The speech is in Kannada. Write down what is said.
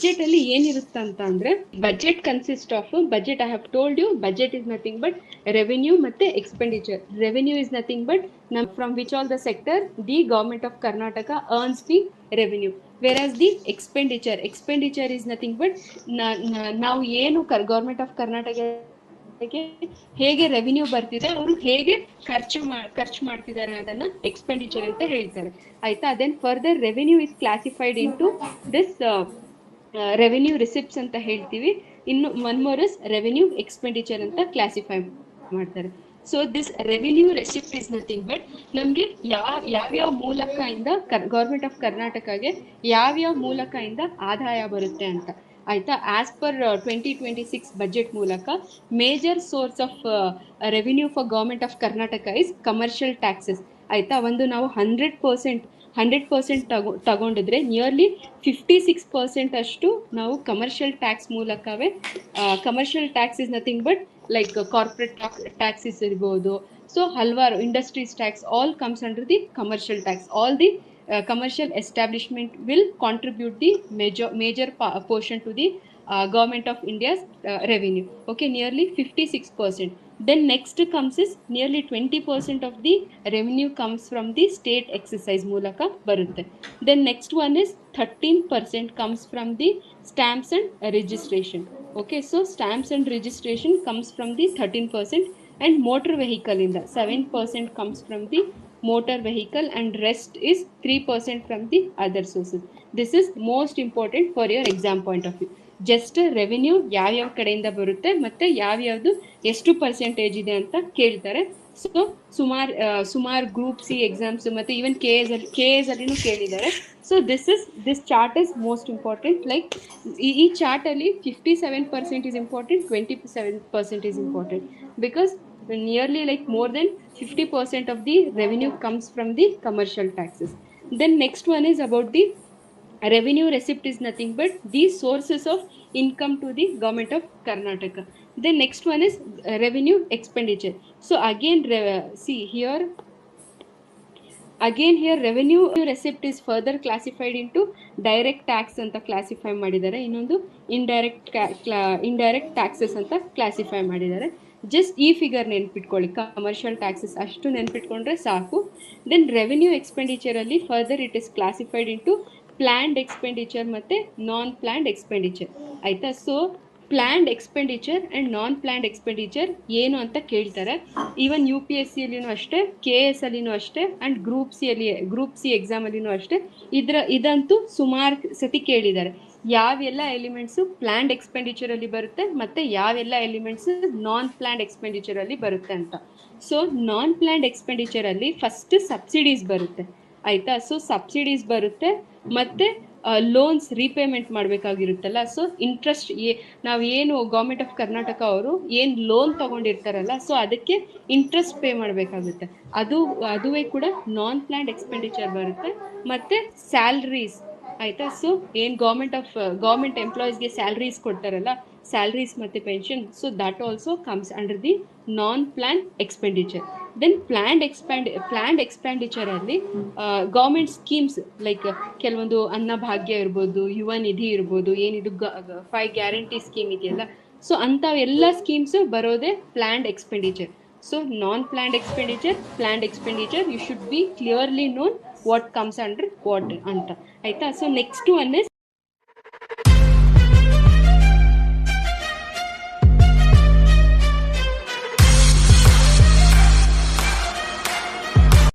ಬಜೆಟ್ ಅಲ್ಲಿ ಏನಿರುತ್ತೆ ಅಂತ ಅಂದ್ರೆ, budget consist of budget. I have told you budget is nothing but revenue ಮತ್ತೆ expenditure. Revenue is nothing but from which all the sector the government of Karnataka earns the revenue. Whereas the expenditure is nothing but ನಾವು ಏನು ಗವರ್ಮೆಂಟ್ ಆಫ್ ಕರ್ನಾಟಕ ಹೇಗೆ ರೆವಿನ್ಯೂ ಬರ್ತಿದೆ, ಅವರು ಹೇಗೆ ಖರ್ಚು ಮಾಡ್ತಿದ್ದಾರೆ ಅದನ್ನ ಎಕ್ಸ್ಪೆಂಡಿಚರ್ ಅಂತ ಹೇಳ್ತಾರೆ. ಆಯ್ತಾ? Then further revenue is classified into this revenue receipts ಅಂತ ಹೇಳ್ತೀವಿ. ಇನ್ನು one more is revenue expenditure ಅಂತ ಕ್ಲಾಸಿಫೈ ಮಾಡ್ತಾರೆ. So this revenue receipt is nothing but ನಮ್ಗೆ ಯಾವ್ಯಾವ ಮೂಲಕ ಇಂದ ಗವರ್ಮೆಂಟ್ ಆಫ್ ಕರ್ನಾಟಕಗೆ ಯಾವ್ಯಾವ ಮೂಲಕ ಇಂದ ಆದಾಯ ಬರುತ್ತೆ ಅಂತ. ಆಯ್ತಾ? ಆಸ್ ಪರ್ 2026 ಬಜೆಟ್ ಮೂಲಕ major source of revenue for government of Karnataka is commercial taxes. ಆಯ್ತಾ? ಒಂದು ನಾವು 100% ತಗೊಂಡಿದ್ರೆ ನಿಯರ್ಲಿ 56% ಅಷ್ಟು ನಾವು ಕಮರ್ಷಿಯಲ್ ಟ್ಯಾಕ್ಸ್ ಮೂಲಕವೇ. Commercial tax is nothing but like corporate taxes ಇರ್ಬೋದು. ಸೊ ಹಲವಾರು industries tax all comes under the commercial tax. All the commercial establishment will contribute the major portion to the government of India's revenue. Okay, nearly 56%. Then next comes is nearly 20% of the revenue comes from the state exercise ಮೂಲಕ ಬರುತ್ತೆ. Then next one is 13% comes from the stamps and registration. Okay, so stamps and registration comes from the 13%, and motor vehicle in the 7% comes from the motor vehicle, and rest is 3% from the other sources. This is most important for your exam point of view. Just revenue ಯಾವ ಕಡೆಯಿಂದ ಬರುತ್ತೆ ಮತ್ತೆ ಯಾವ್ಯಾವ್ದು ಎಷ್ಟು ಪರ್ಸೆಂಟೇಜ್ ಇದೆ ಅಂತ ಕೇಳ್ತಾರೆ. ಸೊ ಸುಮಾರು ಗ್ರೂಪ್ ಸಿ ಎಕ್ಸಾಮ್ಸ್ ಮತ್ತೆ ಈವನ್ ಕೆ ಎಸ್ ಅಲ್ಲಿನೂ ಕೇಳಿದ್ದಾರೆ. So this chart is most important. Like ಈ ಚಾರ್ಟ್ ಅಲ್ಲಿ 57% is important, 27% is important, because nearly like more than 50% of the revenue comes from the commercial taxes. Then next one is about the revenue receipt is nothing but the sources of income to the government of Karnataka. Then next one is revenue expenditure. So again see here, again here revenue receipt is further classified into direct tax ಅಂತ ಕ್ಲಾಸಿಫೈ ಮಾಡಿದ್ದಾರೆ, ಇನ್ನೊಂದು ಇಂಡೈರೆಕ್ಟ್ ಟ್ಯಾಕ್ಸಸ್ ಅಂತ ಕ್ಲಾಸಿಫೈ ಮಾಡಿದ್ದಾರೆ. ಜಸ್ಟ್ ಈ ಫಿಗರ್ ನೆನ್ಪಿಟ್ಕೊಳ್ಳಿ, ಕಮರ್ಷಿಯಲ್ ಟ್ಯಾಕ್ಸಸ್ ಅಷ್ಟು ನೆನ್ಪಿಟ್ಕೊಂಡ್ರೆ ಸಾಕು. ದೆನ್ ರೆವೆನ್ಯೂ ಎಕ್ಸ್ಪೆಂಡಿಚರ್ ಅಲ್ಲಿ further it is classified into planned expenditure ಮತ್ತೆ ನಾನ್ ಪ್ಲಾನ್ಡ್ ಎಕ್ಸ್ಪೆಂಡಿಚರ್. ಆಯ್ತಾ? So planned expenditure and non planned expenditure ಏನು ಅಂತ ಕೇಳ್ತಾರೆ. ಈವನ್ UPSC ಅಲ್ಲಿನೂ ಅಷ್ಟೇ, KS ಅಲ್ಲಿನೂ ಅಷ್ಟೇ, ಅಂಡ್ ಗ್ರೂಪ್ ಸಿ ಎಕ್ಸಾಮ್ ಅಲ್ಲಿನೂ ಅಷ್ಟೇ. ಇದಂತೂ ಸುಮಾರು ಸತಿ ಕೇಳಿದ್ದಾರೆ. ಯಾವೆಲ್ಲ ಎಲಿಮೆಂಟ್ಸು ಪ್ಲಾನ್ಡ್ ಎಕ್ಸ್ಪೆಂಡಿಚರ್ ಅಲ್ಲಿ ಬರುತ್ತೆ ಮತ್ತೆ ಯಾವೆಲ್ಲ ಎಲಿಮೆಂಟ್ಸ್ ನಾನ್ ಪ್ಲಾನ್ಡ್ ಎಕ್ಸ್ಪೆಂಡಿಚರ್ ಅಲ್ಲಿ ಬರುತ್ತೆ ಅಂತ. ಸೊ ನಾನ್ ಪ್ಲಾನ್ಡ್ ಎಕ್ಸ್ಪೆಂಡಿಚರ್ ಅಲ್ಲಿ ಫಸ್ಟ್ ಸಬ್ಸಿಡೀಸ್ ಬರುತ್ತೆ. ಆಯ್ತಾ? ಸೊ ಸಬ್ಸಿಡೀಸ್ ಬರುತ್ತೆ ಮತ್ತೆ ಲೋನ್ಸ್ ರೀಪೇಮೆಂಟ್ ಮಾಡಬೇಕಾಗಿರುತ್ತಲ್ಲ. ಸೊ ಇಂಟ್ರೆಸ್ಟ್ ನಾವು ಏನು ಗೌರ್ಮೆಂಟ್ ಆಫ್ ಕರ್ನಾಟಕ ಅವರು ಏನು ಲೋನ್ ತಗೊಂಡಿರ್ತಾರಲ್ಲ, ಸೊ ಅದಕ್ಕೆ ಇಂಟ್ರೆಸ್ಟ್ ಪೇ ಮಾಡಬೇಕಾಗುತ್ತೆ. ಅದುವೇ ಕೂಡ ನಾನ್ ಪ್ಲಾನ್ಡ್ ಎಕ್ಸ್ಪೆಂಡಿಚರ್ ಬರುತ್ತೆ. ಮತ್ತೆ ಸ್ಯಾಲ್ರೀಸ್. ಆಯ್ತಾ? ಸೊ ಏನು ಗೌರ್ಮೆಂಟ್ ಎಂಪ್ಲಾಯೀಸ್ಗೆ ಸ್ಯಾಲ್ರೀಸ್ ಕೊಡ್ತಾರಲ್ಲ, ಸ್ಯಾಲ್ರೀಸ್ ಮತ್ತೆ pension, so that also comes under the non plan expenditure. Then planned expenditure ಅಲ್ಲಿ ಗೌರ್ಮೆಂಟ್ ಸ್ಕೀಮ್ಸ್ ಲೈಕ್ ಕೆಲವೊಂದು ಅನ್ನಭಾಗ್ಯ ಇರ್ಬೋದು, ಯುವ ನಿಧಿ ಇರ್ಬೋದು, ಏನಿದು 5 ಗ್ಯಾರಂಟಿ ಸ್ಕೀಮ್ ಇದೆಯಲ್ಲ, ಸೊ ಅಂಥವೆಲ್ಲ ಸ್ಕೀಮ್ಸ್ ಬರೋದೇ planned expenditure. So non planned expenditure, planned expenditure, you should be clearly known what comes under what anta. ಆಯ್ತಾ? So next one is